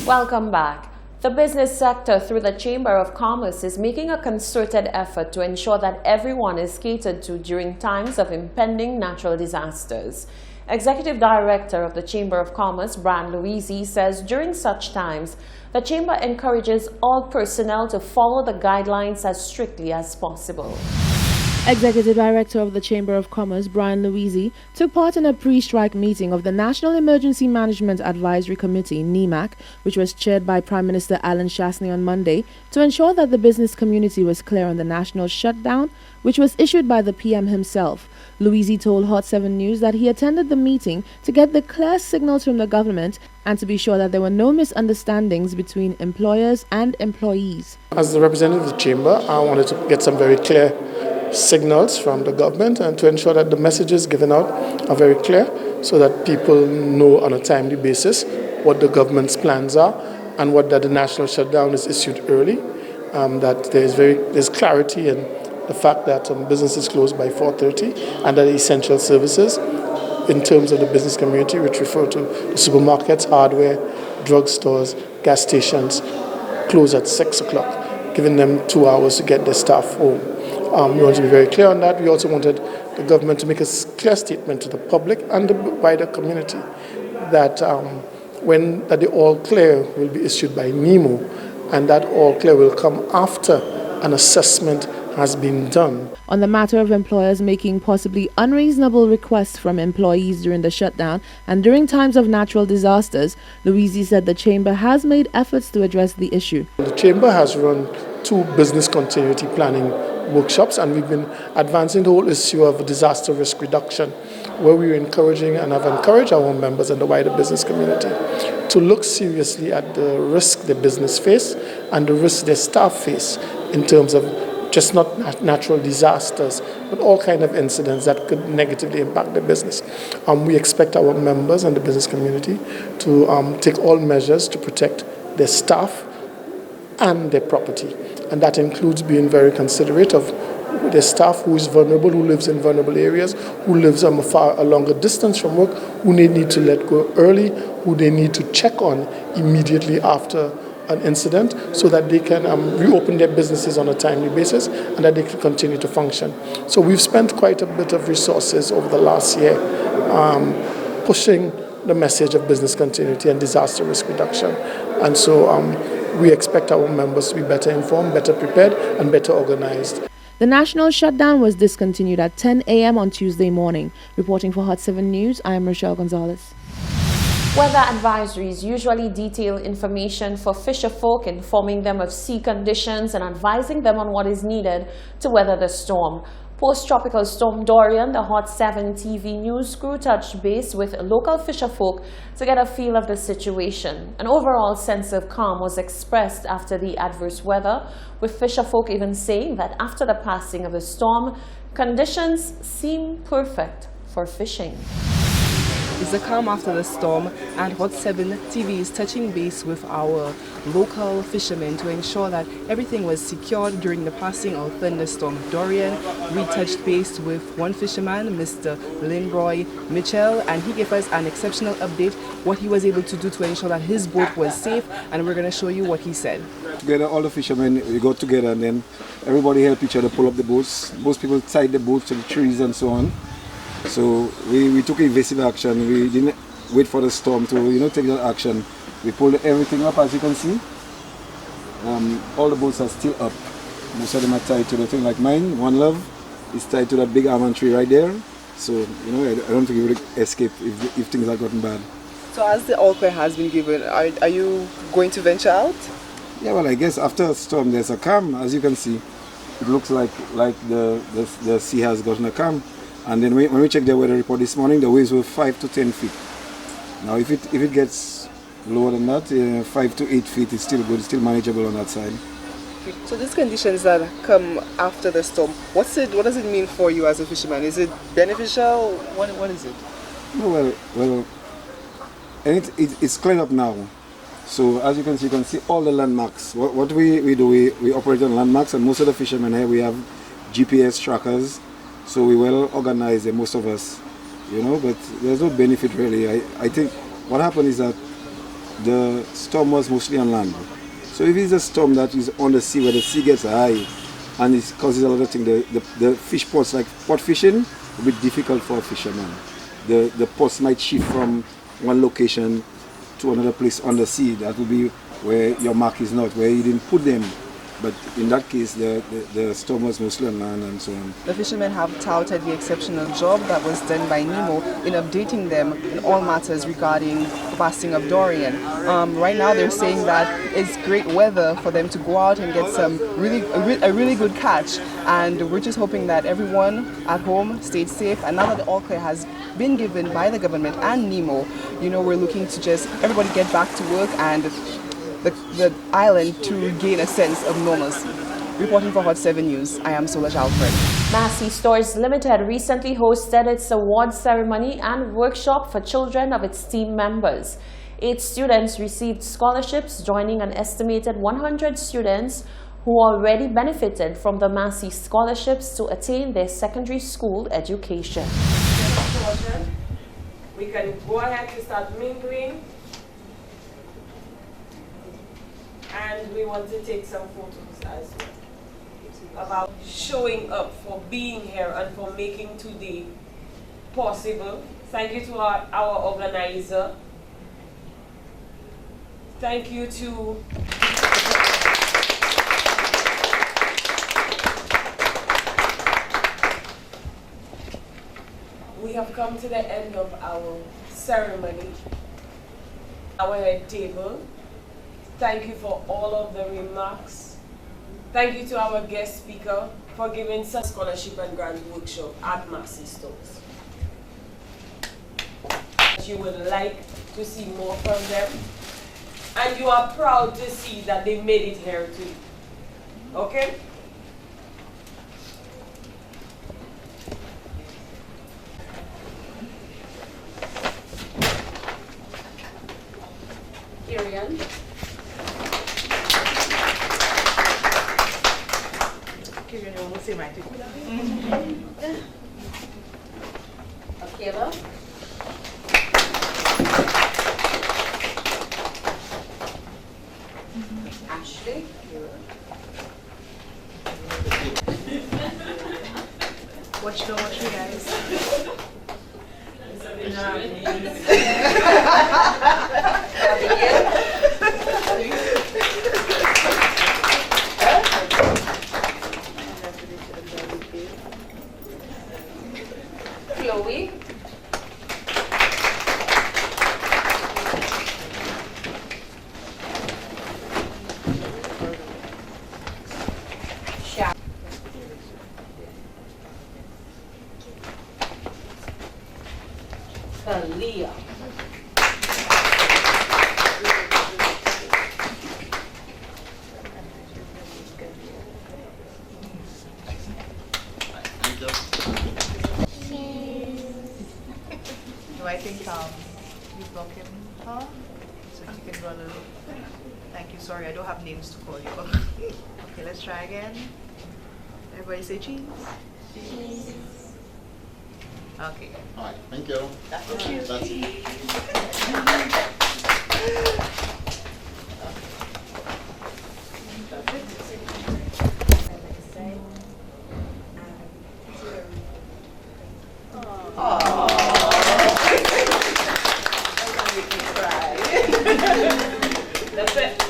Welcome back. The business sector through the Chamber of Commerce is making a concerted effort to ensure that everyone is catered to during times of impending natural disasters. Executive Director of the Chamber of Commerce, Brian Louisi, says during such times, the Chamber encourages all personnel to follow the guidelines as strictly as possible. Executive Director of the Chamber of Commerce, Brian Louisi, took part in a pre-strike meeting of the National Emergency Management Advisory Committee, NEMAC, which was chaired by Prime Minister Alan Shastney on Monday, to ensure that the business community was clear on the national shutdown, which was issued by the PM himself. Louisi told Hot 7 News that he attended the meeting to get the clear signals from the government and to be sure that there were no misunderstandings between employers and employees. As the representative of the Chamber, I wanted to get some very clear signals from the government and to ensure that the messages given out are very clear so that people know on a timely basis what the government's plans are and that the national shutdown is issued early, that there's clarity in the fact that businesses close by 4:30 and that essential services in terms of the business community, which refer to the supermarkets, hardware, drugstores, gas stations, close at 6 o'clock, giving them 2 hours to get their staff home. We want to be very clear on that. We also wanted the government to make a clear statement to the public and the wider community that that the all clear will be issued by NEMO, and that all clear will come after an assessment has been done. On the matter of employers making possibly unreasonable requests from employees during the shutdown and during times of natural disasters, Louisi said the Chamber has made efforts to address the issue. The Chamber has run 2 business continuity planning workshops, and we've been advancing the whole issue of disaster risk reduction, where we're encouraging and have encouraged our members and the wider business community to look seriously at the risk the business face and the risk their staff face in terms of just not natural disasters, but all kinds of incidents that could negatively impact the business. We expect our members and the business community to take all measures to protect their staff and their property. And that includes being very considerate of their staff who is vulnerable, who lives in vulnerable areas, who lives a longer distance from work, who they need to let go early, who they need to check on immediately after an incident so that they can reopen their businesses on a timely basis and that they can continue to function. So we've spent quite a bit of resources over the last year pushing the message of business continuity and disaster risk reduction. And so we expect our members to be better informed, better prepared, and better organized. The national shutdown was discontinued at 10 a.m. on Tuesday morning. Reporting for Hot 7 News, I am Rochelle Gonzalez. Weather advisories usually detail information for fisher folk, informing them of sea conditions and advising them on what is needed to weather the storm. Post-tropical storm Dorian, the Hot 7 TV news crew touched base with local fisher folk to get a feel of the situation. An overall sense of calm was expressed after the adverse weather, with fisher folk even saying that after the passing of the storm, conditions seem perfect for fishing. It's a calm after the storm, and Hot 7 TV is touching base with our local fishermen to ensure that everything was secured during the passing of thunderstorm Dorian. We touched base with one fisherman, Mr. Lindroy Mitchell, and he gave us an exceptional update, what he was able to do to ensure that his boat was safe, and we're going to show you what he said. Together, all the fishermen, we got together and then everybody helped each other pull up the boats. Most people tied the boats to the trees and so on. So we took evasive action. We didn't wait for the storm to take that action. We pulled everything up, as you can see. All the boats are still up. Most of them are tied to the thing like mine. One Love is tied to that big almond tree right there. So I don't think we would escape if things had gotten bad. So as the all clear has been given, are you going to venture out? Yeah, well, I guess after a storm there's a calm. As you can see, it looks like the sea has gotten a calm. And then when we checked the weather report this morning, the waves were 5 to 10 feet. Now, if it gets lower than that, 5 to 8 feet is still good, it's still manageable on that side. So these conditions that come after the storm, what does it mean for you as a fisherman? Is it beneficial? What is it? No, well, and it's cleared up now. So as you can see all the landmarks. What we do, we operate on landmarks, and most of the fishermen here, we have GPS trackers. So we well organized, most of us, but there's no benefit really. I think what happened is that the storm was mostly on land. So if it's a storm that is on the sea where the sea gets high and it causes a lot of things, the fish pots like pot fishing will be difficult for a fisherman. The pots might shift from one location to another place on the sea. That will be where your mark is not, where you didn't put them. But in that case, the storm was mostly on land and so on. The fishermen have touted the exceptional job that was done by Nemo in updating them in all matters regarding the passing of Dorian. Right now they're saying that it's great weather for them to go out and get some a really good catch, and we're just hoping that everyone at home stayed safe. And now that the all clear has been given by the government and Nemo, we're looking to just everybody get back to work and the island to regain a sense of normalcy. Reporting for Hot 7 News, I am Solange Alfred. Massey Stores Limited recently hosted its award ceremony and workshop for children of its team members. 8 students received scholarships, joining an estimated 100 students who already benefited from the Massey scholarships to attain their secondary school education. We can go ahead to start mingling. And we want to take some photos as well about showing up, for being here and for making today possible. Thank you to our organizer. Thank you to we have come to the end of our ceremony, our head table. Thank you for all of the remarks. Thank you to our guest speaker for giving such scholarship and grant workshop at Massey Stores. You would like to see more from them, and you are proud to see that they made it here too. Okay? Kirian. Kirian, you want to say my thing? Akela. Ashley. Watch you guys. Chloe. Sha. Talia. Do I think you block him, huh? So he can run a little. Thank you, sorry, I don't have names to call you. Okay, let's try again. Everybody say cheese. Cheese. Okay. All right, thank you. That's the cue. That's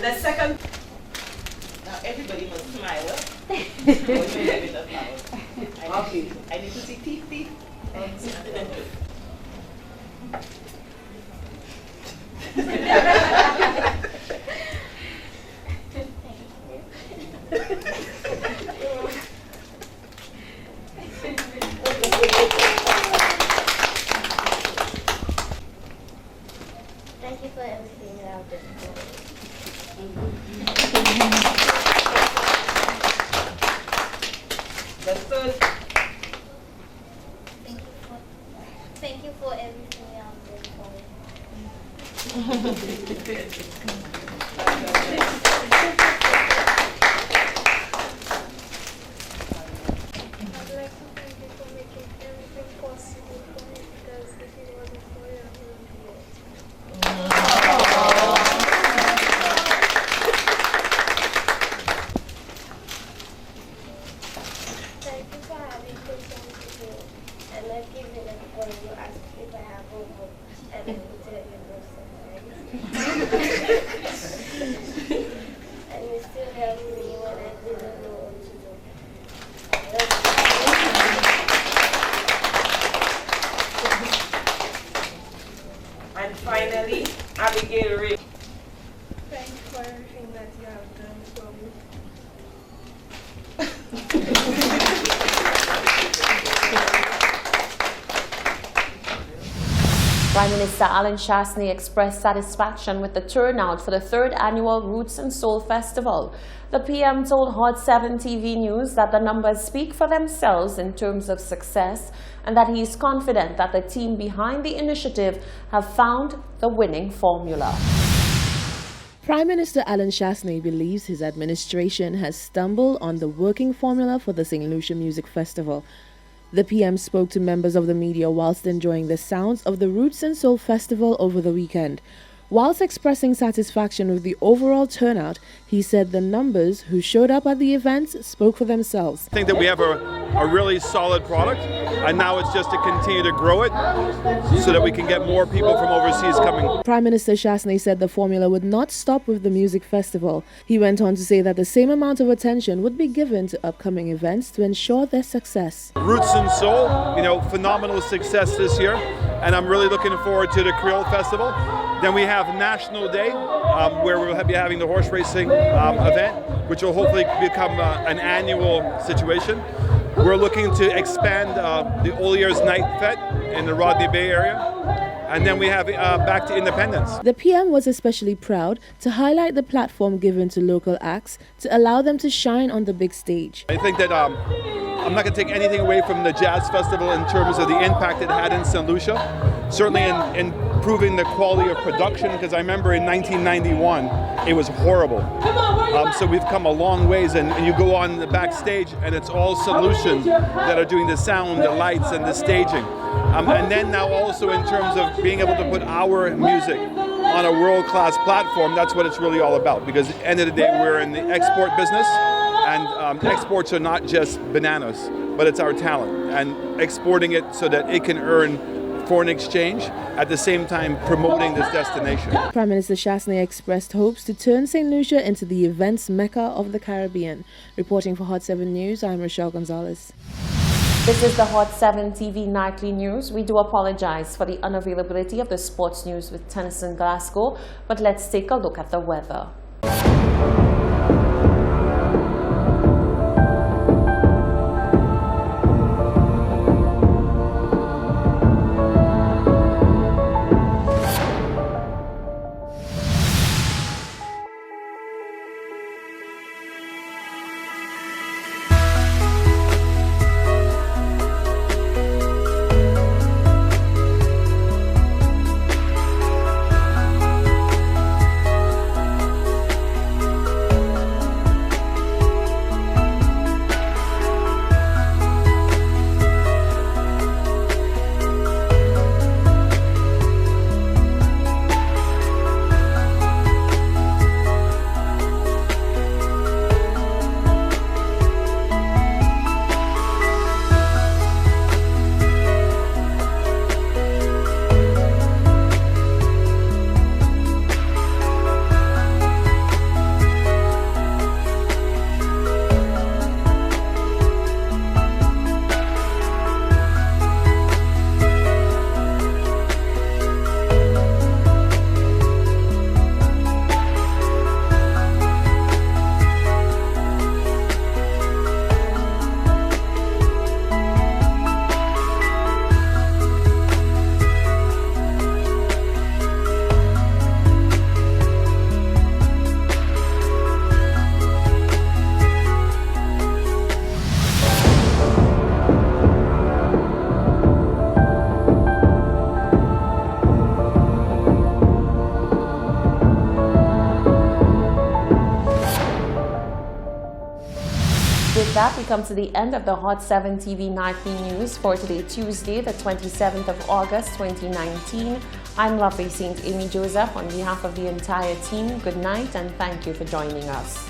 The second. Now everybody must smile. Okay. I need to see teeth. Thank you for everything that I've done for you. The third. Thank you for everything I've done for you. I'd like to thank you for making everything possible for me, because if it wasn't for you, I wouldn't be here. homework and I will tell you no surprise. And you still help me when I didn't know what to do. And finally, Abigail Ray. Thank you for everything that you have done for me. Prime Minister Alan Shastney expressed satisfaction with the turnout for the 3rd annual Roots and Soul Festival. The PM told Hot 7 TV News that the numbers speak for themselves in terms of success and that he is confident that the team behind the initiative have found the winning formula. Prime Minister Alan Shastney believes his administration has stumbled on the working formula for the St. Lucia Music Festival. The PM spoke to members of the media whilst enjoying the sounds of the Roots and Soul Festival over the weekend. Whilst expressing satisfaction with the overall turnout, he said the numbers who showed up at the events spoke for themselves. I think that we have a really solid product, and now it's just to continue to grow it so that we can get more people from overseas coming. Prime Minister Shastney said the formula would not stop with the music festival. He went on to say that the same amount of attention would be given to upcoming events to ensure their success. Roots and Soul, phenomenal success this year, and I'm really looking forward to the Creole Festival. Then we have National Day, where we'll be having the horse racing event, which will hopefully become an annual situation. We're looking to expand the All Year's Night Fete in the Rodney Bay area. And then we have Back to Independence. The PM was especially proud to highlight the platform given to local acts to allow them to shine on the big stage. I think that I'm not going to take anything away from the Jazz Festival in terms of the impact it had in St. Lucia. Certainly in improving the quality of production, because I remember in 1991 it was horrible. So we've come a long ways, and you go on the backstage and it's all St. Lucians that are doing the sound, the lights and the staging. And then now also in terms of being able to put our music on a world-class platform, that's what it's really all about, because at the end of the day we're in the export business, and exports are not just bananas, but it's our talent, and exporting it so that it can earn foreign exchange, at the same time promoting this destination. Prime Minister Shastney expressed hopes to turn St. Lucia into the events mecca of the Caribbean. Reporting for Hot 7 News, I'm Rochelle Gonzalez. This is the Hot 7 TV Nightly News. We do apologize for the unavailability of the sports news with Tennyson Glasgow, but let's take a look at the weather. With that, we come to the end of the Hot 7 TV Nightly News for today, Tuesday, the 27th of August, 2019. I'm lovely St. Amy Joseph on behalf of the entire team. Good night and thank you for joining us.